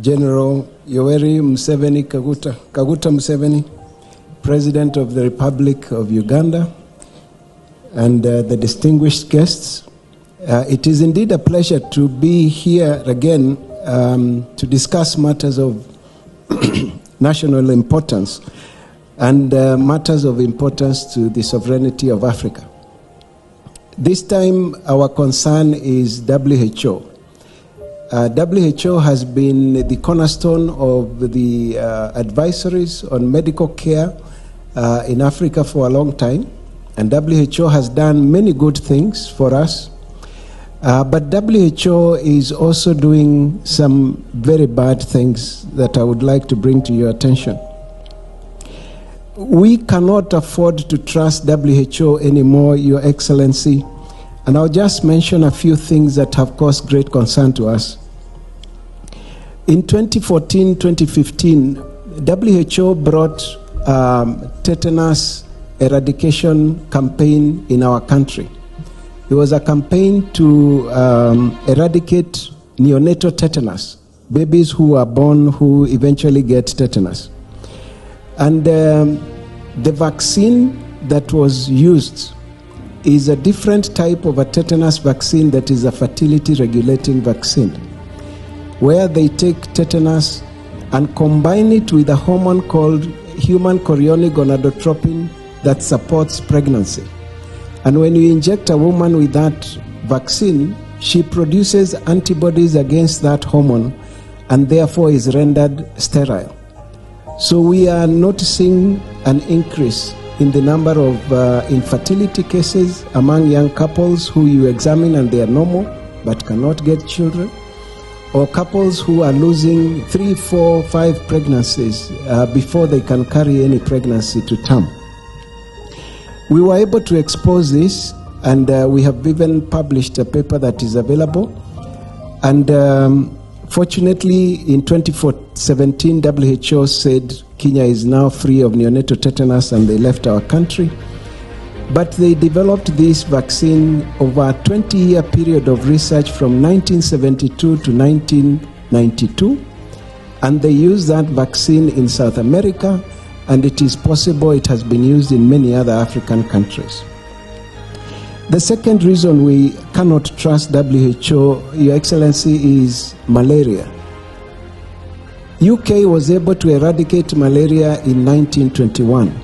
General Yoweri Kaguta Museveni, President of the Republic of Uganda, and the distinguished guests. It is indeed a pleasure to be here again to discuss matters of national importance and matters of importance to the sovereignty of Africa. This time our concern is WHO. WHO has been the cornerstone of the advisories on medical care in Africa for a long time, and WHO has done many good things for us. But WHO is also doing some very bad things that I would like to bring to your attention. We cannot afford to trust WHO anymore, Your Excellency, and I'll just mention a few things that have caused great concern to us. In 2014-2015, WHO brought tetanus eradication campaign in our country. It was a campaign to eradicate neonatal tetanus, babies who are born who eventually get tetanus. And the vaccine that was used is a different type of a tetanus vaccine that is a fertility regulating vaccine, where they take tetanus and combine it with a hormone called human chorionic gonadotropin that supports pregnancy. And when you inject a woman with that vaccine, she produces antibodies against that hormone and therefore is rendered sterile. So we are noticing an increase in the number of infertility cases among young couples who you examine and they are normal but cannot get children, or couples who are losing 3, 4, 5 pregnancies before they can carry any pregnancy to term. We were able to expose this, and we have even published a paper that is available. And fortunately, in 2017, WHO said Kenya is now free of neonatal tetanus, and they left our country. But they developed this vaccine over a 20-year period of research from 1972 to 1992, and they used that vaccine in South America, and it is possible it has been used in many other African countries. The second reason we cannot trust WHO, Your Excellency, is malaria. UK was able to eradicate malaria in 1921.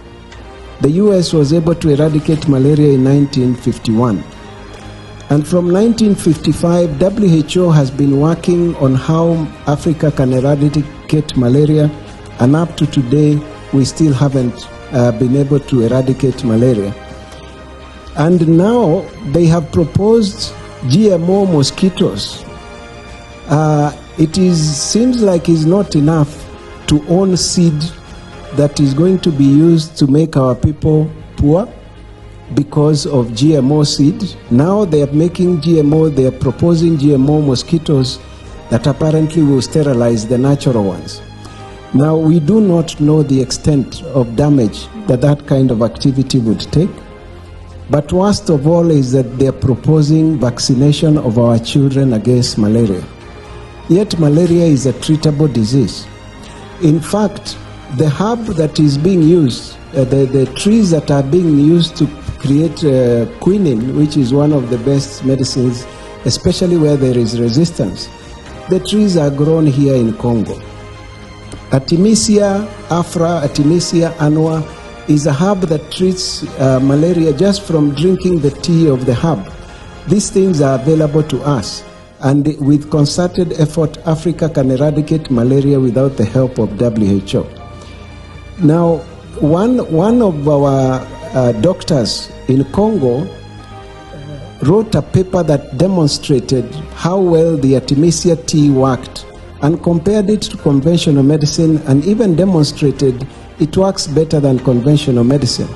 The US was able to eradicate malaria in 1951. And from 1955, WHO has been working on how Africa can eradicate malaria, and up to today, we still haven't been able to eradicate malaria. And now they have proposed GMO mosquitoes. Seems like it's not enough to own seed that is going to be used to make our people poor because of GMO seed. Now they are making GMO, they are proposing GMO mosquitoes that apparently will sterilize the natural ones. Now, we do not know the extent of damage that that kind of activity would take. But worst of all is that they are proposing vaccination of our children against malaria. Yet malaria is a treatable disease. In fact, the herb that is being used, the trees that are being used to create quinine, which is one of the best medicines, especially where there is resistance, the trees are grown here in Congo. Artemisia afra, Artemisia annua, is a herb that treats malaria just from drinking the tea of the herb. These things are available to us, and with concerted effort, Africa can eradicate malaria without the help of WHO. Now, one of our doctors in Congo wrote a paper that demonstrated how well the Artemisia tea worked, and compared it to conventional medicine, and even demonstrated it works better than conventional medicine.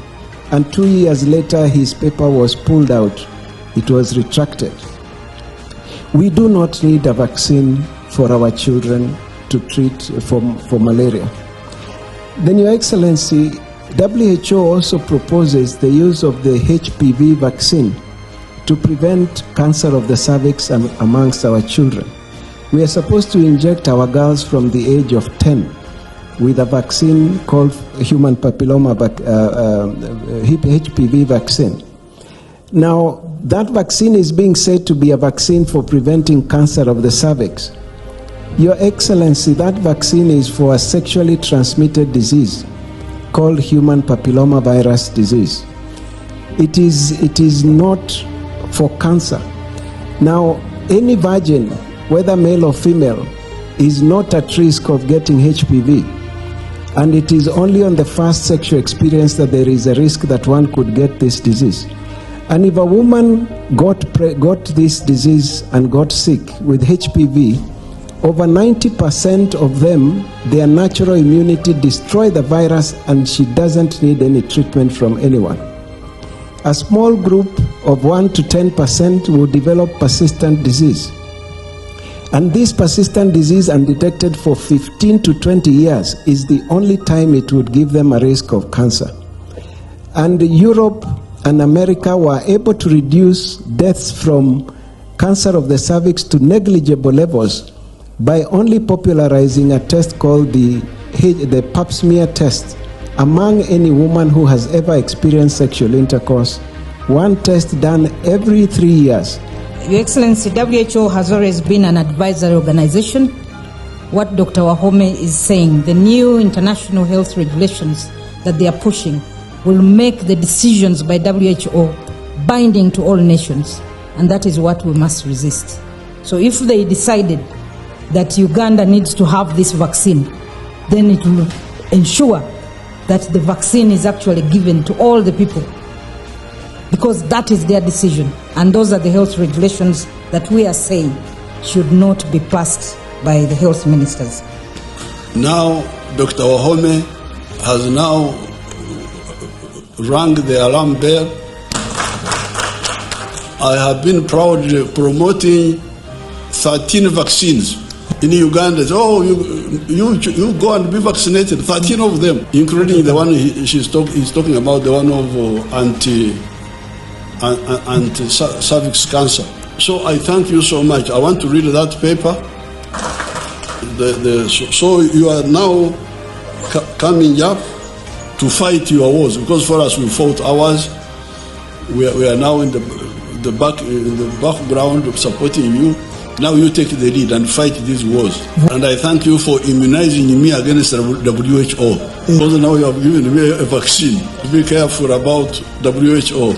And 2 years later, his paper was pulled out. It was retracted. We do not need a vaccine for our children to treat for malaria. Then, Your Excellency, WHO also proposes the use of the HPV vaccine to prevent cancer of the cervix amongst our children. We are supposed to inject our girls from the age of 10 with a vaccine called human papilloma HPV vaccine. Now, that vaccine is being said to be a vaccine for preventing cancer of the cervix. Your Excellency, that vaccine is for a sexually transmitted disease called human papilloma virus disease. It is not for cancer. Now, any virgin, whether male or female, is not at risk of getting HPV. And it is only on the first sexual experience that there is a risk that one could get this disease. And if a woman got this disease and got sick with HPV, over 90% of them, their natural immunity destroy the virus and she doesn't need any treatment from anyone. A small group of 1 to 10% will develop persistent disease. And this persistent disease, undetected for 15 to 20 years, is the only time it would give them a risk of cancer. And Europe and America were able to reduce deaths from cancer of the cervix to negligible levels by only popularizing a test called the Pap smear test among any woman who has ever experienced sexual intercourse. One test done every 3 years. Your Excellency, WHO has always been an advisory organization. What Dr. Wahome is saying, the new international health regulations that they are pushing will make the decisions by WHO binding to all nations, and that is what we must resist. So if they decided that Uganda needs to have this vaccine, then it will ensure that the vaccine is actually given to all the people, because that is their decision, and those are the health regulations that we are saying should not be passed by the health ministers. Now, Dr. Wahome has now rang the alarm bell. I have been proudly promoting 13 vaccines in Uganda. Oh, you go and be vaccinated. 13 of them, including the one he's talking about, the one of anti-cervix cancer. So I thank you so much. I want to read that paper. So you are now coming up to fight your wars, because for us we fought ours. We are now in the background of supporting you. Now you take the lead and fight these wars. And I thank you for immunizing me against WHO. Because now you have given me a vaccine. Be careful about WHO.